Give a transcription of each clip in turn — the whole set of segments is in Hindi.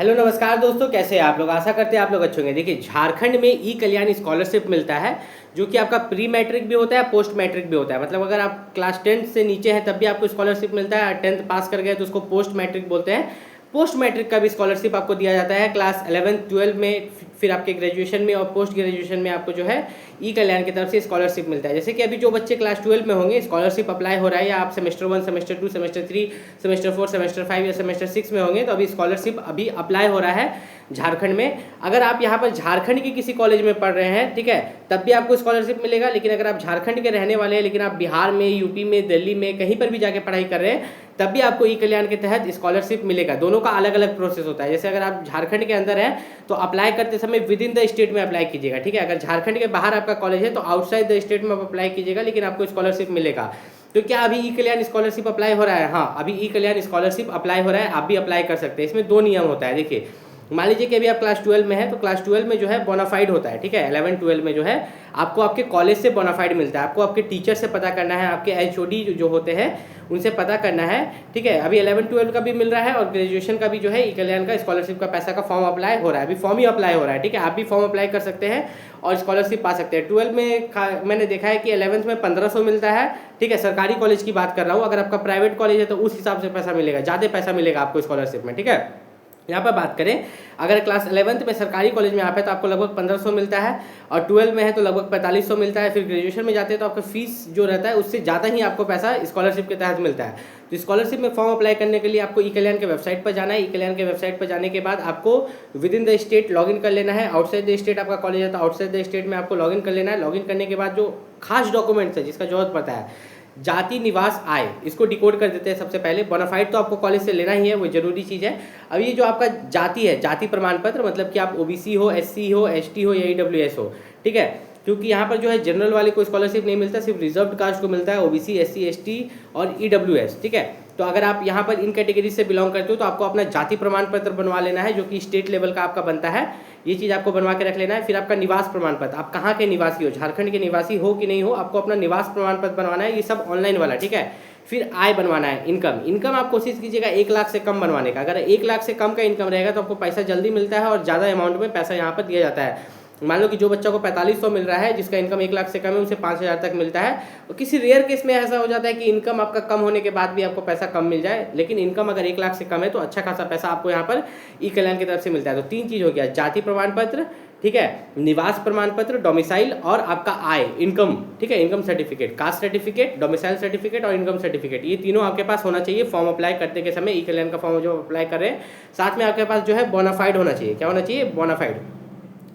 हेलो नमस्कार दोस्तों, कैसे हैं आप लोग। आशा करते हैं आप लोग अच्छे होंगे। देखिए, झारखंड में ई कल्याण स्कॉलरशिप मिलता है जो कि आपका प्री मैट्रिक भी होता है, पोस्ट मैट्रिक भी होता है। मतलब अगर आप क्लास 10 से नीचे हैं तब भी आपको स्कॉलरशिप मिलता है, 10th पास कर गए तो उसको पोस्ट मैट्रिक बोलते हैं। पोस्ट मैट्रिक का भी स्कॉलरशिप आपको दिया जाता है क्लास 11 12 में, फिर आपके ग्रेजुएशन में और पोस्ट ग्रेजुएशन में आपको जो है ई कल्याण की तरफ से स्कॉलरशिप मिलता है। जैसे कि अभी जो बच्चे क्लास 12 में होंगे, स्कॉलरशिप अप्लाई हो रहा है, या आप semester 1, semester 2, semester 3, semester 4, semester 5 या सेमेस्टर 6 में होंगे, तो अभी स्कॉलरशिप अभी अप्लाई हो रहा है झारखंड में। अगर आप यहाँ पर झारखंड के किसी कॉलेज में पढ़ रहे हैं, ठीक है, तब भी आपको स्कॉलरशिप मिलेगा। लेकिन अगर आप झारखंड के रहने वाले हैं लेकिन आप बिहार में, यूपी में, दिल्ली में कहीं पर भी जाके पढ़ाई कर रहे हैं, तब भी आपको ई कल्याण के तहत स्कॉलरशिप मिलेगा। दोनों का अलग अलग प्रोसेस होता है। जैसे अगर आप झारखंड के अंदर हैं तो अप्लाई करते समय विद इन द स्टेट में अप्लाई कीजिएगा, ठीक है। अगर झारखंड के बाहर आपका कॉलेज है तो आउटसाइड द स्टेट में आप अप्लाई कीजिएगा, लेकिन आपको स्कॉलरशिप मिलेगा। तो क्या अभी ई कल्याण स्कॉलरशिप अप्लाई हो रहा है? हाँ, अभी ई कल्याण स्कॉलरशिप अप्लाई हो रहा है, आप भी अप्लाई कर सकते हैं। इसमें दो नियम होता है। देखिए, मान लीजिए कि अभी आप क्लास 12 में है तो क्लास 12 में जो है बोनाफाइड होता है, ठीक है। 11 12 में जो है आपको आपके कॉलेज से बोनाफाइड मिलता है। आपको आपके टीचर से पता करना है, आपके एचओडी जो होते हैं उनसे पता करना है, ठीक है। अभी 11 12 का भी मिल रहा है और ग्रेजुएशन का भी जो है ई कल्याण का स्कॉलरशिप का पैसा का फॉर्म अप्लाई हो रहा है। अभी फॉर्म ही अप्लाई हो रहा है, ठीक है। आप भी फॉर्म अप्लाई कर सकते हैं और स्कॉलरशिप पा सकते हैं। 12 में मैंने देखा है कि 11th में 1500 मिलता है, ठीक है। सरकारी कॉलेज की बात कर रहा हूँ। अगर आपका प्राइवेट कॉलेज है तो उस हिसाब से पैसा मिलेगा, ज़्यादा पैसा मिलेगा आपको स्कॉलरशिप में, ठीक है। यहाँ पर बात करें, अगर क्लास 11th में सरकारी कॉलेज में आप है तो आपको लगभग 1500 मिलता है, और 12 में है तो लगभग 4500 मिलता है। फिर ग्रेजुएशन में जाते हैं तो आपका फीस जो रहता है उससे ज़्यादा ही आपको पैसा स्कॉलरशिप के तहत मिलता है। तो स्कॉलरशिप में फॉर्म अप्लाई करने के लिए आपको ई कल्याण के वेबसाइट पर जाना है। ई कल्याण के वेबसाइट पर जाने के बाद आपको with in the state login कर लेना है। आउटसाइड द स्टेट आपका कॉलेज है तो आउटसाइड द स्टेट में आपको लॉगिन कर लेना है। लॉगिन करने के बाद जो खास डॉक्यूमेंट्स है जिसका जरूरत पड़ता है, जाति, निवास, आय, इसको डिकोड कर देते हैं सबसे पहले। बोनाफाइड तो आपको कॉलेज से लेना ही है, वो जरूरी चीज़ है। अब ये जो आपका जाति है, जाति प्रमाण पत्र, मतलब कि आप ओबीसी हो, एससी हो, एसटी हो या ईडब्ल्यूएस हो, ठीक है। क्योंकि यहाँ पर जो है जनरल वाले को स्कॉलरशिप नहीं मिलता, सिर्फ रिजर्व्ड कास्ट को मिलता है, ओबीसी, एससी, एसटी और ईडब्ल्यूएस, ठीक है। तो अगर आप यहाँ पर इन कैटेगरी से बिलोंग करते हो तो आपको अपना जाति प्रमाण पत्र बनवा लेना है, जो कि स्टेट लेवल का आपका बनता है। ये चीज़ आपको बनवा के रख लेना है। फिर आपका निवास प्रमाण पत्र, आप कहाँ के निवासी हो, झारखंड के निवासी हो कि नहीं हो, आपको अपना निवास प्रमाण पत्र बनवाना है। ये सब ऑनलाइन वाला, ठीक है। फिर आय बनवाना है, इनकम आप कोशिश कीजिएगा 1 लाख से कम बनवाने का। अगर 1 लाख से कम का इनकम रहेगा तो आपको पैसा जल्दी मिलता है और ज़्यादा अमाउंट में पैसा यहाँ पर दिया जाता है। मान लो कि जो बच्चा को 4500 मिल रहा है, जिसका इनकम 1 लाख से कम है, उसे 5000 तक मिलता है। और किसी रेयर केस में ऐसा हो जाता है कि इनकम आपका कम होने के बाद भी आपको पैसा कम मिल जाए, लेकिन इनकम अगर 1 लाख से कम है तो अच्छा खासा पैसा आपको यहाँ पर ई कल्याण की तरफ से मिलता है। तो 3 चीज़ हो गया, जाति प्रमाण पत्र, ठीक है, निवास प्रमाण पत्र, डोमिसाइल, और आपका आय, इनकम, ठीक है, income certificate, caste certificate, domicile certificate और इनकम सर्टिफिकेट। ये तीनों आपके पास होना चाहिए फॉर्म अप्लाई करते के समय। ई कल्याण का फॉर्म जो अप्लाई कर रहे हैं, साथ में आपके पास जो है बोनाफाइड होना चाहिए। क्या होना चाहिए? बोनाफाइड।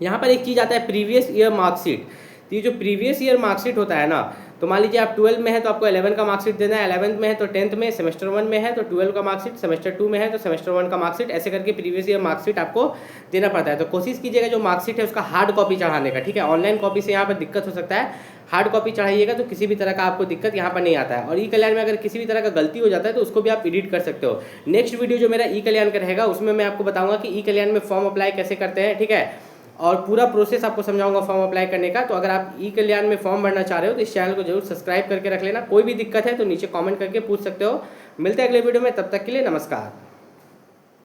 यहाँ पर एक चीज़ आता है, प्रीवियस ईयर मार्कशीट। तो ये जो प्रीवियस ईयर मार्कशीट होता है ना, तो मान लीजिए आप 12 में है तो आपको 11 का मार्कशीट देना है, 11th में है तो 10th में, सेमेस्टर 1 में है तो 12 का मार्कशीट, सेमेस्टर 2 में है तो सेमेस्टर 1 का मार्कशीट, ऐसे करके प्रीवियस ईयर मार्कशीट आपको देना पड़ता है। तो कोशिश कीजिएगा जो मार्कशीट है उसका हार्ड कॉपी चढ़ाने का, ठीक है। ऑनलाइन कॉपी से यहाँ पर दिक्कत हो सकता है, हार्ड कॉपी चढ़ाइएगा तो किसी भी तरह का आपको दिक्कत यहाँ पर नहीं आता है। और ई कल्याण में अगर किसी भी तरह का गलती हो जाता है तो उसको भी आप एडिट कर सकते हो। नेक्स्ट वीडियो जो मेरा ई कल्याण का रहेगा उसमें मैं आपको बताऊँगा कि ई कल्याण में फॉर्म अप्लाई कैसे करते हैं, ठीक है, और पूरा प्रोसेस आपको समझाऊंगा फॉर्म अप्लाई करने का। तो अगर आप ई कल्याण में फॉर्म भरना चाह रहे हो तो इस चैनल को जरूर सब्सक्राइब करके रख लेना। कोई भी दिक्कत है तो नीचे कमेंट करके पूछ सकते हो। मिलते हैं अगले वीडियो में, तब तक के लिए नमस्कार।